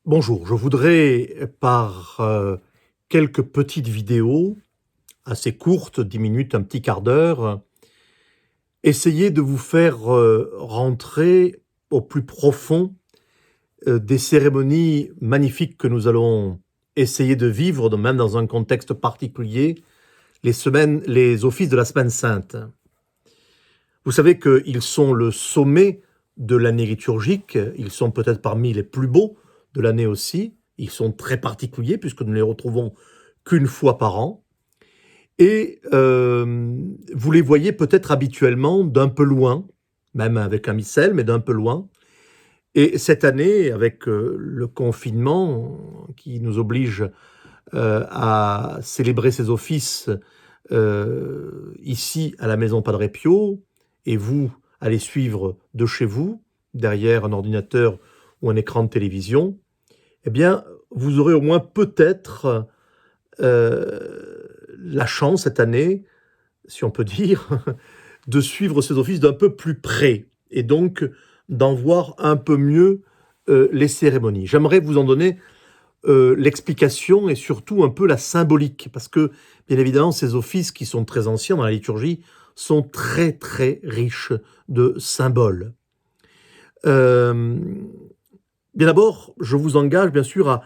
Bonjour, je voudrais par quelques petites vidéos assez courtes, 10 minutes, un petit quart d'heure, essayer de vous faire rentrer au plus profond des cérémonies magnifiques que nous allons essayer de vivre, même dans un contexte particulier, les offices de la Semaine Sainte. Vous savez qu'ils sont le sommet de l'année liturgique, ils sont peut-être parmi les plus beaux de l'année aussi, ils sont très particuliers puisque nous ne les retrouvons qu'une fois par an, et vous les voyez peut-être habituellement d'un peu loin, même avec un missel, mais d'un peu loin. Et cette année, avec le confinement qui nous oblige à célébrer ces offices ici à la maison Padre Pio, et vous à les suivre de chez vous, derrière un ordinateur ou un écran de télévision, eh bien, vous aurez au moins peut-être la chance cette année, si on peut dire, de suivre ces offices d'un peu plus près, et donc d'en voir un peu mieux les cérémonies. J'aimerais vous en donner l'explication et surtout un peu la symbolique, parce que, bien évidemment, ces offices qui sont très anciens dans la liturgie sont très, très riches de symboles. Bien d'abord, je vous engage, bien sûr, à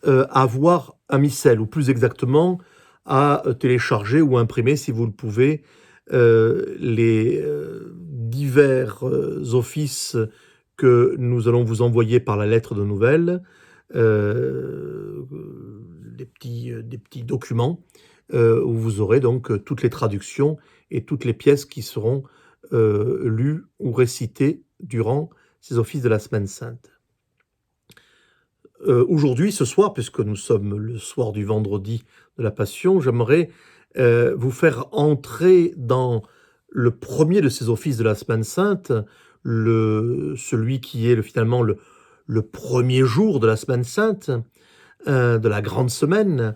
avoir un missel, ou plus exactement, à télécharger ou imprimer, si vous le pouvez, les divers offices que nous allons vous envoyer par la lettre de nouvelles, des petits documents où vous aurez donc toutes les traductions et toutes les pièces qui seront lues ou récitées durant ces offices de la Semaine Sainte. Aujourd'hui, ce soir, puisque nous sommes le soir du vendredi de la Passion, j'aimerais vous faire entrer dans le premier de ces offices de la Semaine Sainte, celui qui est finalement le premier jour de la Semaine Sainte, de la grande semaine,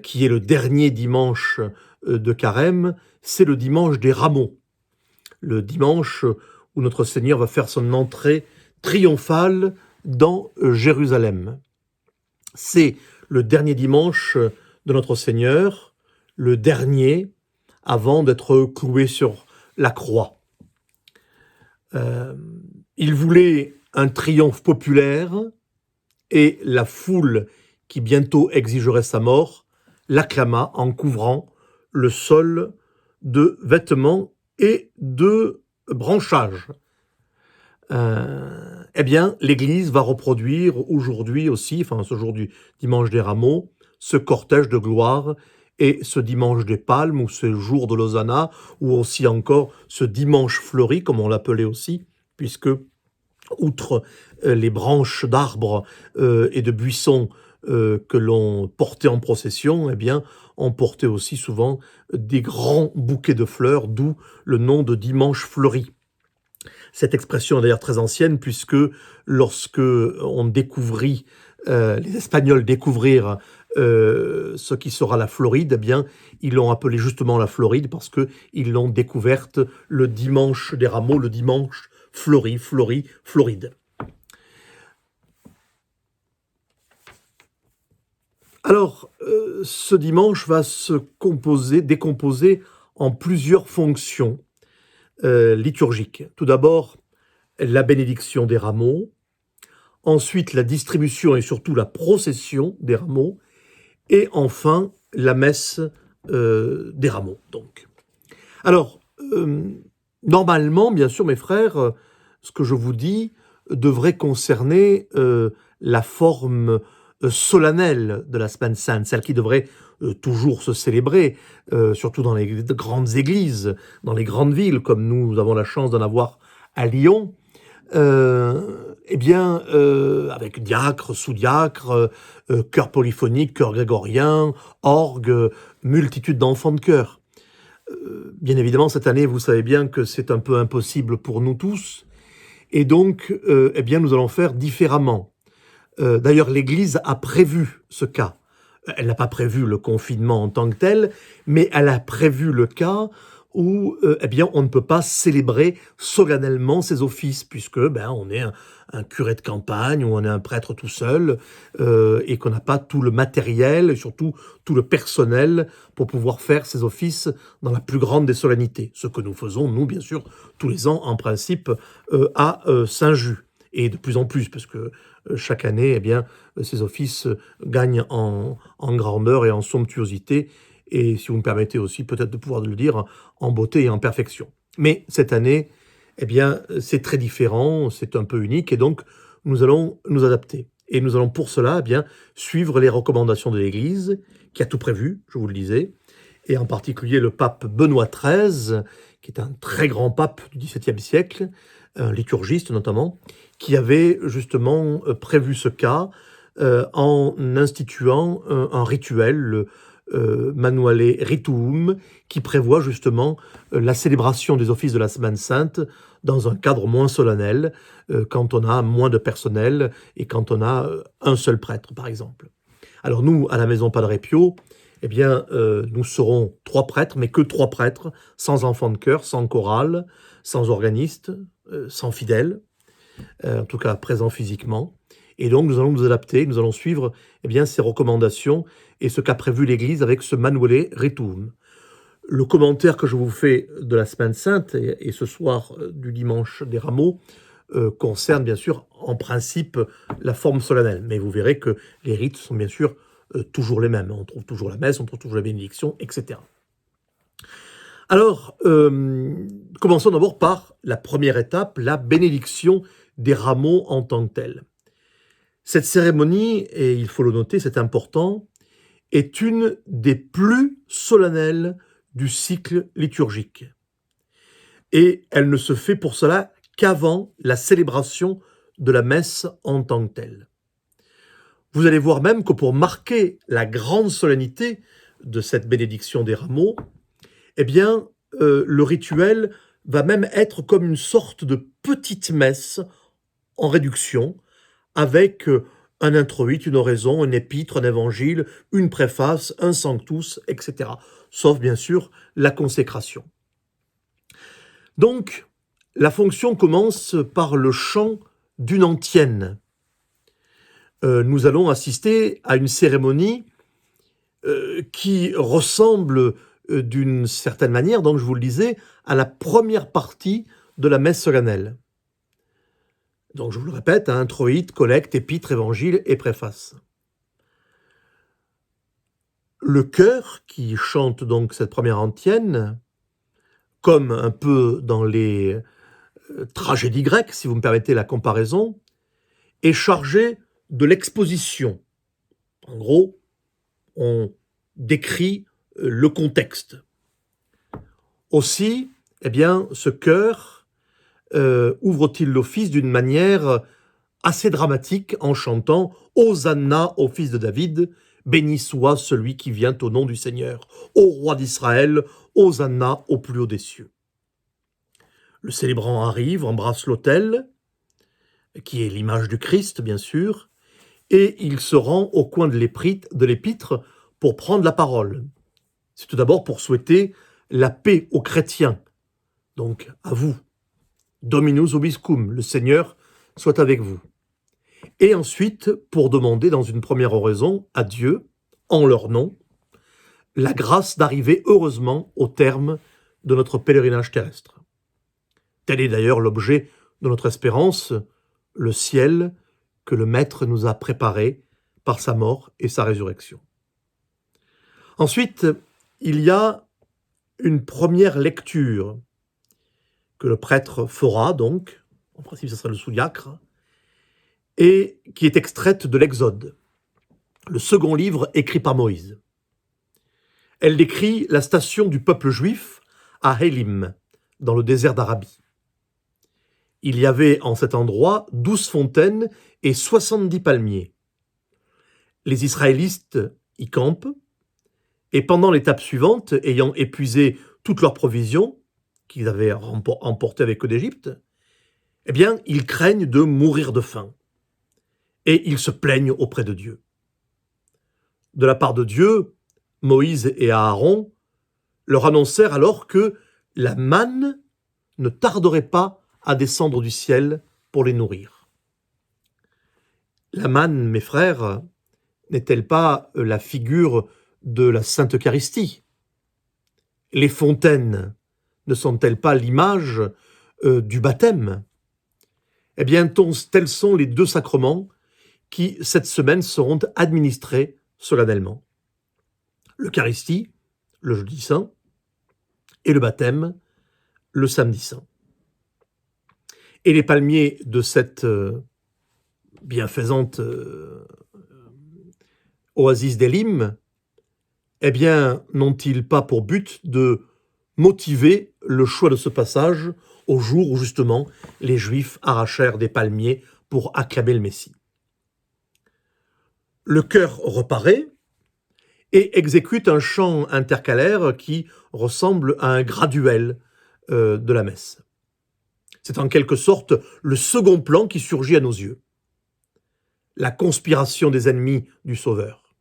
qui est le dernier dimanche de Carême, c'est le dimanche des Rameaux, le dimanche où notre Seigneur va faire son entrée triomphale dans Jérusalem. C'est le dernier dimanche de notre Seigneur, le dernier avant d'être cloué sur la croix. Il voulait un triomphe populaire, et la foule qui bientôt exigerait sa mort l'acclama en couvrant le sol de vêtements et de branchages. Eh bien, l'Église va reproduire aujourd'hui aussi, ce jour du dimanche des Rameaux, ce cortège de gloire, et ce dimanche des Palmes, ou ce jour de l'Hosanna, ou aussi encore ce dimanche fleuri, comme on l'appelait aussi, puisque, outre les branches d'arbres et de buissons que l'on portait en procession, eh bien, on portait aussi souvent des grands bouquets de fleurs, d'où le nom de dimanche fleuri. Cette expression est d'ailleurs très ancienne, puisque lorsque les Espagnols découvrirent ce qui sera la Floride, eh bien, ils l'ont appelée justement la Floride, parce qu'ils l'ont découverte le dimanche des Rameaux, le dimanche fleuri, Floride. Alors, ce dimanche va se décomposer en plusieurs fonctions liturgiques. Tout d'abord, la bénédiction des rameaux, ensuite la distribution et surtout la procession des rameaux, et enfin la messe des rameaux. Donc. Alors, normalement, bien sûr, mes frères, ce que je vous dis devrait concerner la forme solennelle de la Semaine Sainte, celle qui devrait toujours se célébrer, surtout dans les grandes églises, dans les grandes villes, comme nous avons la chance d'en avoir à Lyon, avec diacre, sous-diacre, chœur polyphonique, chœur grégorien, orgue, multitude d'enfants de chœur. Bien évidemment, cette année, vous savez bien que c'est un peu impossible pour nous tous, et donc, nous allons faire différemment. D'ailleurs, l'Église a prévu ce cas. Elle n'a pas prévu le confinement en tant que tel, mais elle a prévu le cas où eh bien, on ne peut pas célébrer solennellement ces offices, puisque on est un curé de campagne ou on est un prêtre tout seul, et qu'on n'a pas tout le matériel et surtout tout le personnel pour pouvoir faire ces offices dans la plus grande des solennités. Ce que nous faisons, nous, bien sûr, tous les ans, en principe, à Saint-Just. Et de plus en plus, parce que chaque année, eh bien, ces offices gagnent en grandeur et en somptuosité, et si vous me permettez aussi peut-être de pouvoir le dire, en beauté et en perfection. Mais cette année, eh bien, c'est très différent, c'est un peu unique, et donc nous allons nous adapter. Et nous allons pour cela, eh bien, suivre les recommandations de l'Église, qui a tout prévu, je vous le disais, et en particulier le pape Benoît XIII, qui est un très grand pape du XVIIe siècle, un liturgiste notamment, qui avait justement prévu ce cas en instituant un rituel, le Manuale Rituum, qui prévoit justement la célébration des offices de la Semaine Sainte dans un cadre moins solennel, quand on a moins de personnel et quand on a un seul prêtre, par exemple. Alors nous, à la Maison Padre Pio, eh bien, nous serons 3 prêtres, mais que 3 prêtres, sans enfants de chœur, sans chorale, sans organiste, sans fidèles, en tout cas présents physiquement. Et donc nous allons nous adapter, nous allons suivre eh bien, ces recommandations et ce qu'a prévu l'Église avec ce Manuale Rituum. Le commentaire que je vous fais de la Semaine Sainte et ce soir du dimanche des Rameaux concerne bien sûr en principe la forme solennelle. Mais vous verrez que les rites sont bien sûr toujours les mêmes. On trouve toujours la messe, on trouve toujours la bénédiction, etc. Alors, commençons d'abord par la première étape, la bénédiction des rameaux en tant que telle. Cette cérémonie, et il faut le noter, c'est important, est une des plus solennelles du cycle liturgique. Et elle ne se fait pour cela qu'avant la célébration de la messe en tant que telle. Vous allez voir même que pour marquer la grande solennité de cette bénédiction des rameaux, eh bien, le rituel va même être comme une sorte de petite messe en réduction, avec un introït, une oraison, un épître, un évangile, une préface, un sanctus, etc. Sauf bien sûr la consécration. Donc, la fonction commence par le chant d'une antienne. Nous allons assister à une cérémonie qui ressemble d'une certaine manière, donc je vous le disais, à la première partie de la messe solennelle. Donc je vous le répète, introït, collecte, épître, évangile et préface. Le chœur qui chante donc cette première antienne, comme un peu dans les tragédies grecques, si vous me permettez la comparaison, est chargé de l'exposition. En gros, on décrit le contexte. Aussi, eh bien, ce chœur ouvre-t-il l'office d'une manière assez dramatique en chantant « Hosanna au fils de David, béni soit celui qui vient au nom du Seigneur, ô roi d'Israël, Hosanna au plus haut des cieux ». Le célébrant arrive, embrasse l'autel, qui est l'image du Christ, bien sûr, et il se rend au coin de l'épître pour prendre la parole. C'est tout d'abord pour souhaiter la paix aux chrétiens, donc à vous. Dominus vobiscum, le Seigneur soit avec vous. Et ensuite, pour demander dans une première oraison à Dieu, en leur nom, la grâce d'arriver heureusement au terme de notre pèlerinage terrestre. Tel est d'ailleurs l'objet de notre espérance, le ciel que le Maître nous a préparé par sa mort et sa résurrection. Ensuite, il y a une première lecture que le prêtre fera, donc, en principe ce serait le sous-diacre, et qui est extraite de l'Exode, le second livre écrit par Moïse. Elle décrit la station du peuple juif à Élim, dans le désert d'Arabie. Il y avait en cet endroit 12 fontaines et 70 palmiers. Les Israélites y campent, et pendant l'étape suivante, ayant épuisé toutes leurs provisions qu'ils avaient emportées avec eux d'Égypte, eh bien, ils craignent de mourir de faim. Et ils se plaignent auprès de Dieu. De la part de Dieu, Moïse et Aaron leur annoncèrent alors que la manne ne tarderait pas à descendre du ciel pour les nourrir. La manne, mes frères, n'est-elle pas la figure de la Sainte Eucharistie? Les fontaines ne sont-elles pas l'image du baptême? Eh bien, tels sont les deux sacrements qui, cette semaine, seront administrés solennellement. L'Eucharistie, le jeudi saint, et le baptême, le samedi saint. Et les palmiers de cette bienfaisante oasis d'Élim, eh bien, n'ont-ils pas pour but de motiver le choix de ce passage au jour où justement les Juifs arrachèrent des palmiers pour acclamer le Messie? Le chœur reparaît et exécute un chant intercalaire qui ressemble à un graduel de la messe. C'est en quelque sorte le second plan qui surgit à nos yeux. La conspiration des ennemis du Sauveur.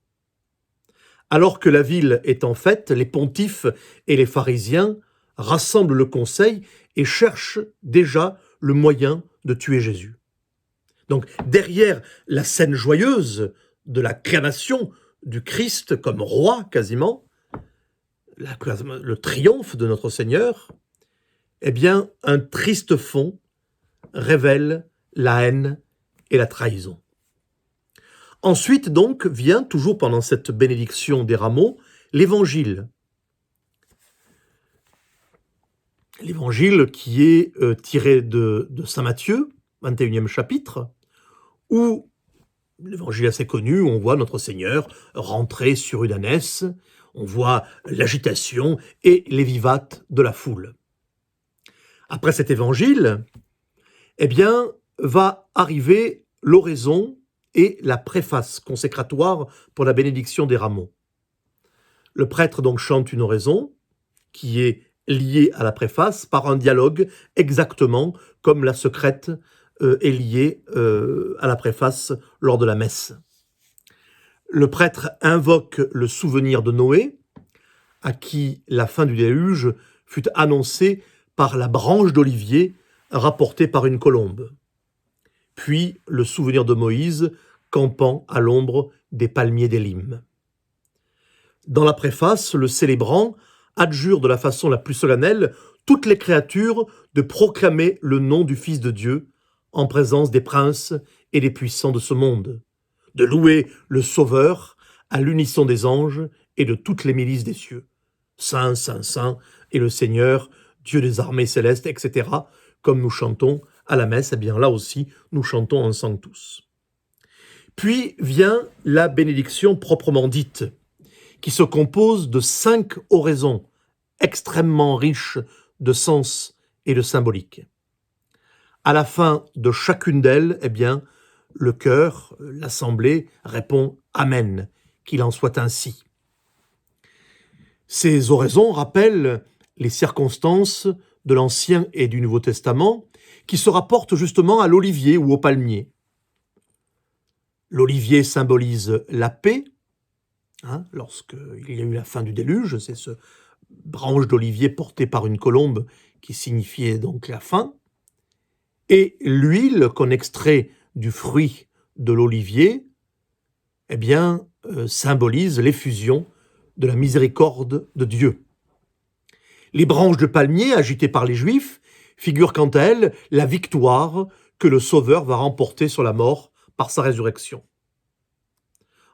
Alors que la ville est en fête, les pontifes et les pharisiens rassemblent le conseil et cherchent déjà le moyen de tuer Jésus. Donc derrière la scène joyeuse de l'acclamation du Christ comme roi quasiment, le triomphe de notre Seigneur, eh bien un triste fond révèle la haine et la trahison. Ensuite, donc, vient, toujours pendant cette bénédiction des rameaux, l'Évangile. L'Évangile qui est tiré de Saint Matthieu, 21e chapitre, où l'Évangile assez connu, où on voit notre Seigneur rentrer sur une ânesse, on voit l'agitation et les vivates de la foule. Après cet Évangile, eh bien, va arriver l'oraison et la préface consécratoire pour la bénédiction des rameaux. Le prêtre donc chante une oraison qui est liée à la préface par un dialogue exactement comme la secrète est liée à la préface lors de la messe. Le prêtre invoque le souvenir de Noé, à qui la fin du déluge fut annoncée par la branche d'olivier rapportée par une colombe. Puis le souvenir de Moïse campant à l'ombre des palmiers d'Élim. Dans la préface, le célébrant adjure de la façon la plus solennelle toutes les créatures de proclamer le nom du Fils de Dieu en présence des princes et des puissants de ce monde, de louer le Sauveur à l'unisson des anges et de toutes les milices des cieux. Saint, Saint, Saint est le Seigneur, Dieu des armées célestes, etc. Comme nous chantons à la messe, eh bien là aussi, nous chantons en Sanctus. Puis vient la bénédiction proprement dite, qui se compose de 5 oraisons extrêmement riches de sens et de symbolique. À la fin de chacune d'elles, eh bien, le chœur, l'assemblée, répond « Amen », qu'il en soit ainsi. Ces oraisons rappellent les circonstances de l'Ancien et du Nouveau Testament qui se rapportent justement à l'olivier ou au palmier. L'olivier symbolise la paix, lorsqu'il y a eu la fin du déluge, c'est ce branche d'olivier portée par une colombe qui signifiait donc la fin, et l'huile qu'on extrait du fruit de l'olivier, eh bien, symbolise l'effusion de la miséricorde de Dieu. Les branches de palmier agitées par les Juifs figurent quant à elles la victoire que le Sauveur va remporter sur la mort par sa résurrection.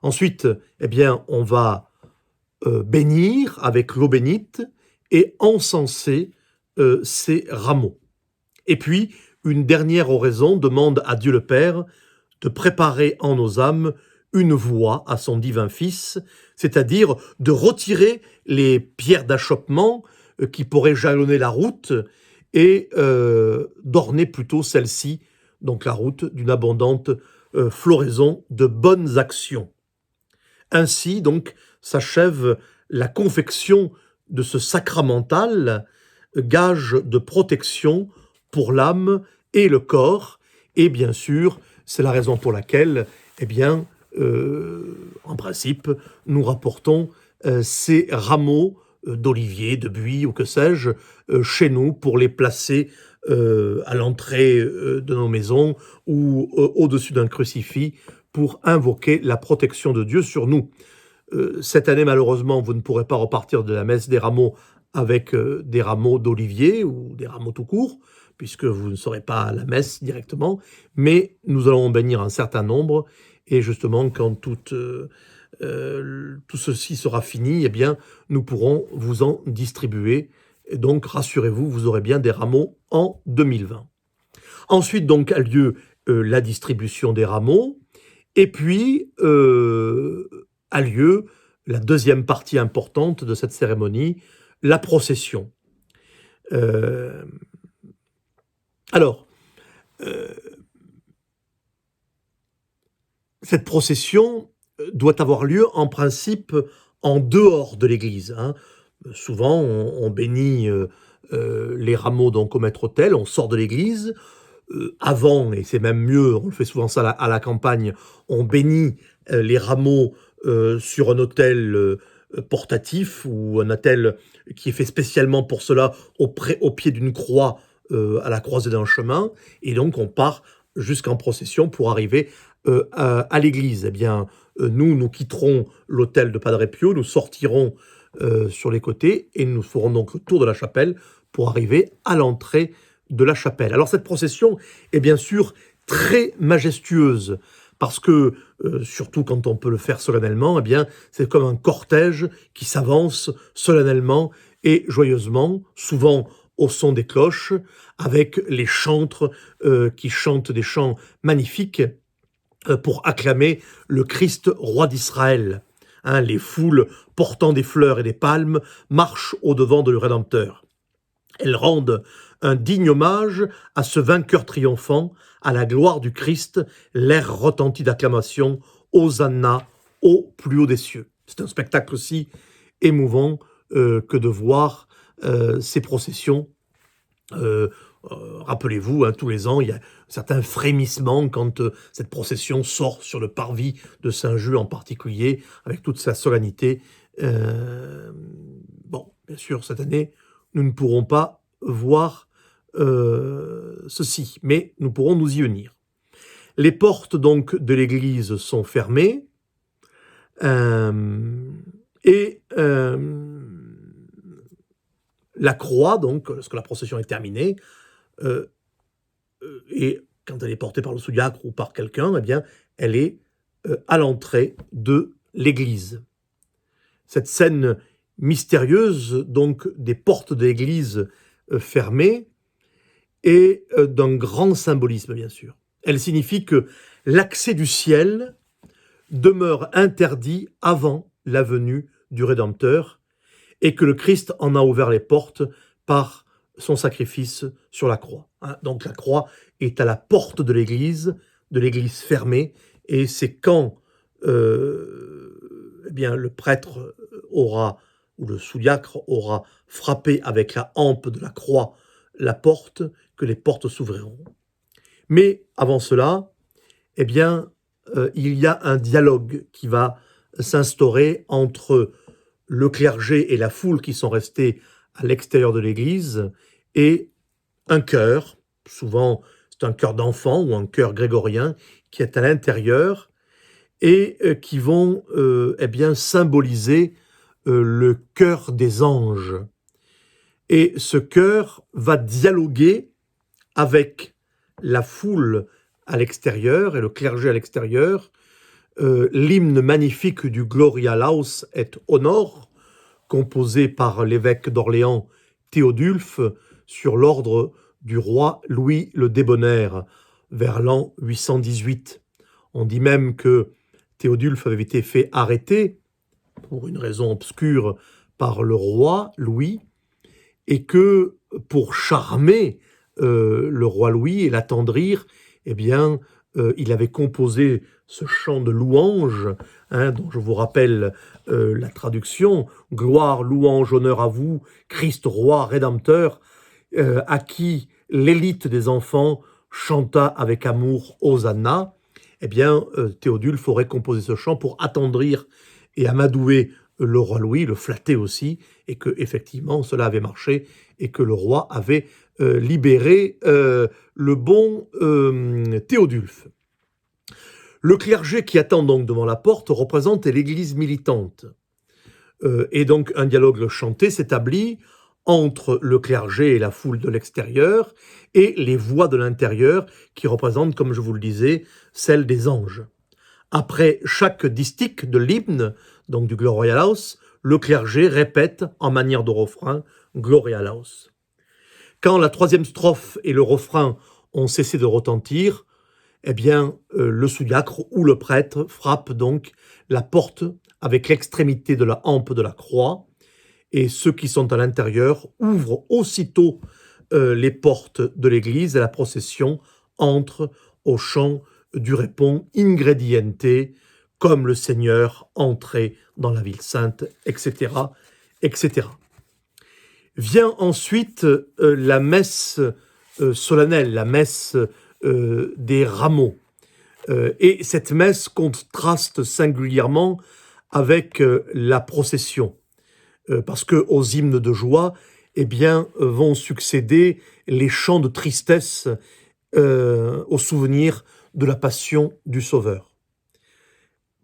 Ensuite, eh bien, on va bénir avec l'eau bénite et encenser ces rameaux. Et puis, une dernière oraison demande à Dieu le Père de préparer en nos âmes une voie à son divin Fils, c'est-à-dire de retirer les pierres d'achoppement qui pourraient jalonner la route et d'orner plutôt celle-ci, donc la route, d'une abondante floraison de bonnes actions. Ainsi, donc, s'achève la confection de ce sacramental, gage de protection pour l'âme et le corps, et bien sûr, c'est la raison pour laquelle, eh bien, en principe, nous rapportons ces rameaux d'oliviers, de buis ou que sais-je, chez nous pour les placer à l'entrée de nos maisons ou au-dessus d'un crucifix pour invoquer la protection de Dieu sur nous. Cette année, malheureusement, vous ne pourrez pas repartir de la messe des rameaux avec des rameaux d'olivier ou des rameaux tout court, puisque vous ne serez pas à la messe directement, mais nous allons en bénir un certain nombre, et justement, quand tout ceci sera fini, eh bien, nous pourrons vous en distribuer. Et donc, rassurez-vous, vous aurez bien des rameaux en 2020. Ensuite, donc, a lieu la distribution des rameaux, et puis a lieu la deuxième partie importante de cette cérémonie, la procession. Alors, cette procession doit avoir lieu en principe en dehors de l'église. Souvent, on bénit les rameaux donc au maître-autel, on sort de l'église. Avant, et c'est même mieux, on le fait souvent ça à la campagne, on bénit les rameaux sur un autel portatif ou un autel qui est fait spécialement pour cela au pied d'une croix à la croisée d'un chemin, et donc on part jusqu'en procession pour arriver à l'église. Eh bien, nous quitterons l'autel de Padre Pio, nous sortirons sur les côtés et nous ferons donc le tour de la chapelle pour arriver à l'entrée de la chapelle. Alors cette procession est bien sûr très majestueuse parce que, surtout quand on peut le faire solennellement, eh bien c'est comme un cortège qui s'avance solennellement et joyeusement, souvent au son des cloches, avec les chantres qui chantent des chants magnifiques pour acclamer le Christ roi d'Israël. Les foules portant des fleurs et des palmes marchent au-devant de le Rédempteur. Elles rendent un digne hommage à ce vainqueur triomphant, à la gloire du Christ, l'air retentit d'acclamation, Hosanna au plus haut des cieux. C'est un spectacle aussi émouvant que de voir ces processions. Rappelez-vous, tous les ans, il y a certains frémissements quand cette procession sort sur le parvis de Saint-Just en particulier, avec toute sa solennité. Bon, bien sûr, cette année, nous ne pourrons pas voir ceci, mais nous pourrons nous y venir. Les portes donc de l'église sont fermées et la croix, donc, lorsque la procession est terminée, et quand elle est portée par le sous-diacre ou par quelqu'un, eh bien, elle est à l'entrée de l'église. Cette scène mystérieuse, donc, des portes de l'église fermées, est d'un grand symbolisme, bien sûr. Elle signifie que l'accès du ciel demeure interdit avant la venue du Rédempteur et que le Christ en a ouvert les portes par son sacrifice sur la croix. Donc la croix est à la porte de l'église fermée, et c'est quand eh bien, le prêtre aura, ou le sous-diacre aura frappé avec la hampe de la croix la porte, que les portes s'ouvriront. Mais avant cela, eh bien, il y a un dialogue qui va s'instaurer entre le clergé et la foule qui sont restés à l'extérieur de l'église et un chœur, souvent c'est un chœur d'enfant ou un chœur grégorien qui est à l'intérieur et qui vont eh bien, symboliser le chœur des anges. Et ce chœur va dialoguer avec la foule à l'extérieur et le clergé à l'extérieur, l'hymne magnifique du Gloria Laus et Honor, composé par l'évêque d'Orléans Théodulphe sur l'ordre du roi Louis le Débonnaire vers l'an 818. On dit même que Théodulphe avait été fait arrêter pour une raison obscure par le roi Louis, et que pour charmer le roi Louis et l'attendrir, eh bien, il avait composé ce chant de louange, dont je vous rappelle la traduction, « Gloire, louange, honneur à vous, Christ roi, rédempteur », à qui l'élite des enfants chanta avec amour « Hosanna ». Eh bien, Théodulphe aurait composé ce chant pour attendrir et amadouer le roi Louis, le flattait aussi, et que effectivement cela avait marché, et que le roi avait libéré le bon Théodulphe. Le clergé qui attend donc devant la porte représente l'Église militante. Et donc un dialogue chanté s'établit entre le clergé et la foule de l'extérieur, et les voix de l'intérieur qui représentent, comme je vous le disais, celles des anges. Après chaque distique de l'hymne, donc du Gloria Laus, le clergé répète en manière de refrain Gloria Laus. Quand la troisième strophe et le refrain ont cessé de retentir, eh bien, le sous-diacre ou le prêtre frappe donc la porte avec l'extrémité de la hampe de la croix, et ceux qui sont à l'intérieur ouvrent aussitôt les portes de l'église, et la procession entre au chant du répond Ingrediente, comme le Seigneur entrait dans la ville sainte, etc., etc. Vient ensuite la messe solennelle, la messe des rameaux. Et cette messe contraste singulièrement avec la procession, parce que aux hymnes de joie, eh bien, vont succéder les chants de tristesse au souvenir de la passion du Sauveur.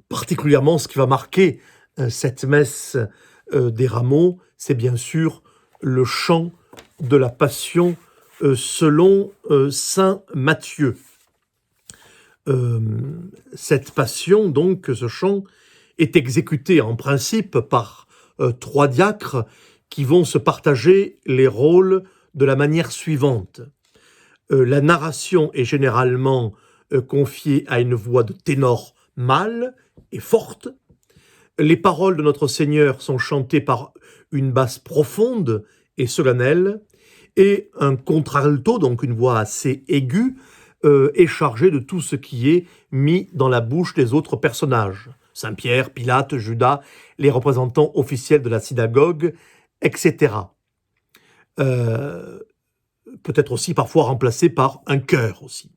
Particulièrement, ce qui va marquer cette messe des rameaux, c'est bien sûr le chant de la passion selon saint Matthieu. Cette passion, donc, ce chant, est exécuté en principe par 3 diacres qui vont se partager les rôles de la manière suivante. La narration est généralement confiée à une voix de ténor mâle et forte. Les paroles de notre Seigneur sont chantées par une basse profonde et solennelle, et un contralto, donc une voix assez aiguë, est chargé de tout ce qui est mis dans la bouche des autres personnages. Saint-Pierre, Pilate, Judas, les représentants officiels de la synagogue, etc. Peut-être aussi parfois remplacé par un chœur aussi.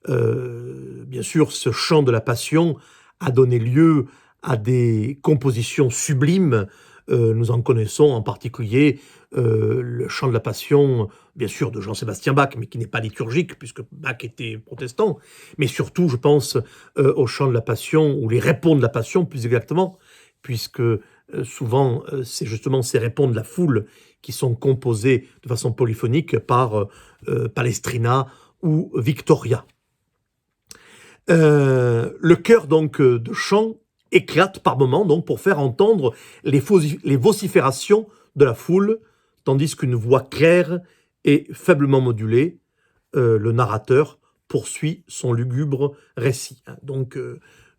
Bien sûr, ce chant de la Passion a donné lieu à des compositions sublimes. Nous en connaissons en particulier le chant de la Passion, bien sûr, de Jean-Sébastien Bach, mais qui n'est pas liturgique, puisque Bach était protestant. Mais surtout, je pense au chant de la Passion, ou les répons de la Passion, plus exactement, puisque souvent, c'est justement ces répons de la foule qui sont composés de façon polyphonique par Palestrina ou Victoria. Le chœur donc de chant éclate par moments donc pour faire entendre les vociférations de la foule, tandis qu'une voix claire et faiblement modulée, le narrateur poursuit son lugubre récit. Donc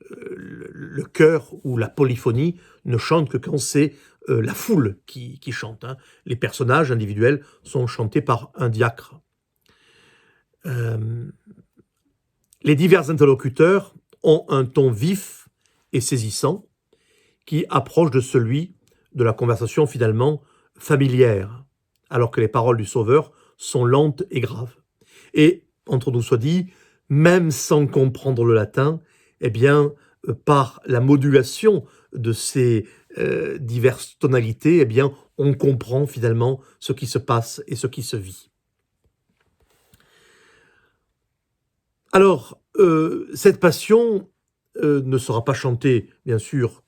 le chœur ou la polyphonie ne chante que quand c'est la foule qui chante. Les personnages individuels sont chantés par un diacre. Les divers interlocuteurs ont un ton vif et saisissant qui approche de celui de la conversation finalement familière, alors que les paroles du Sauveur sont lentes et graves. Et, entre nous soit dit, même sans comprendre le latin, eh bien, par la modulation de ces diverses tonalités, eh bien, on comprend finalement ce qui se passe et ce qui se vit. Alors, cette passion ne sera pas chantée, bien sûr,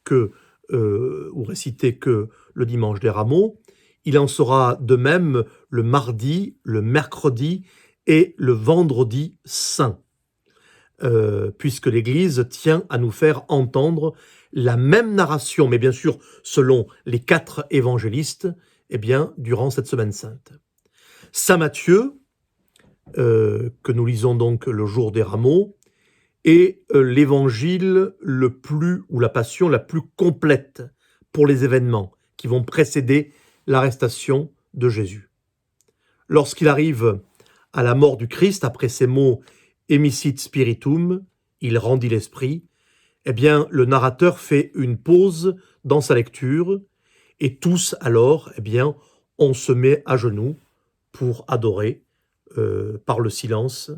ou récitée que le dimanche des Rameaux. Il en sera de même le mardi, le mercredi et le vendredi saint, puisque l'Église tient à nous faire entendre la même narration, mais bien sûr selon les 4 évangélistes, eh bien, durant cette semaine sainte. Saint Matthieu, que nous lisons donc le jour des Rameaux, est l'évangile ou la passion la plus complète pour les événements qui vont précéder l'arrestation de Jésus. Lorsqu'il arrive à la mort du Christ, après ces mots « Emissit spiritum », il rendit l'esprit, eh bien, le narrateur fait une pause dans sa lecture, et tous alors, eh bien, on se met à genoux pour adorer par le silence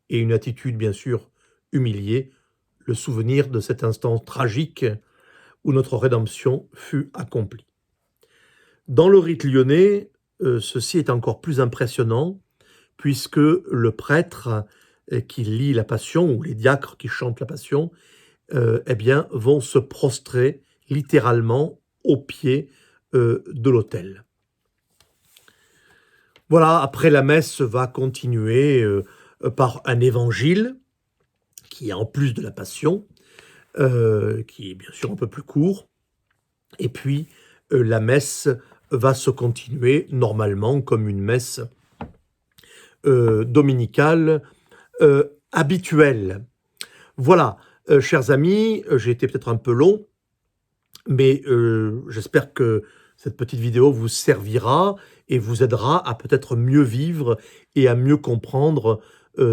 et une attitude bien sûr humiliée, le souvenir de cet instant tragique où notre rédemption fut accomplie. Dans le rite lyonnais, ceci est encore plus impressionnant, puisque le prêtre qui lit la Passion, ou les diacres qui chantent la Passion, eh bien, vont se prostrer littéralement aux pieds de l'autel. Voilà, après la messe va continuer par un évangile, qui est en plus de la Passion, qui est bien sûr un peu plus court, et puis la messe va se continuer normalement comme une messe dominicale habituelle. Voilà, chers amis, j'ai été peut-être un peu long, mais j'espère que cette petite vidéo vous servira et vous aidera à peut-être mieux vivre et à mieux comprendre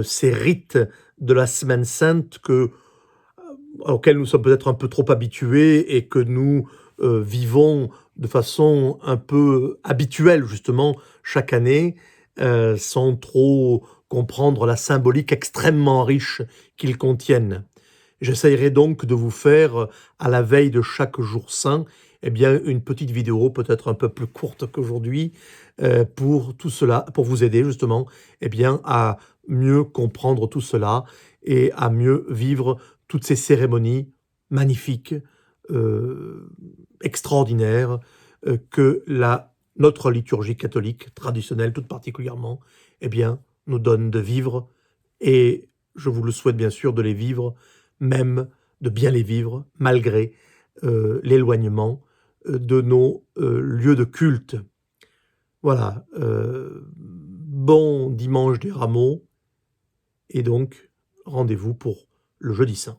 ces rites de la Semaine Sainte auxquels nous sommes peut-être un peu trop habitués et que nous vivons de façon un peu habituelle, justement, chaque année, sans trop comprendre la symbolique extrêmement riche qu'ils contiennent. J'essayerai donc de vous faire, à la veille de chaque jour saint, eh bien, une petite vidéo, peut-être un peu plus courte qu'aujourd'hui, pour tout cela, pour vous aider justement, eh bien, à mieux comprendre tout cela et à mieux vivre toutes ces cérémonies magnifiques, extraordinaires, que notre liturgie catholique traditionnelle, toute particulièrement, eh bien, nous donne de vivre, et je vous le souhaite bien sûr de les vivre, même de bien les vivre, malgré l'éloignement de nos lieux de culte. Voilà, bon dimanche des Rameaux, et donc rendez-vous pour le jeudi saint.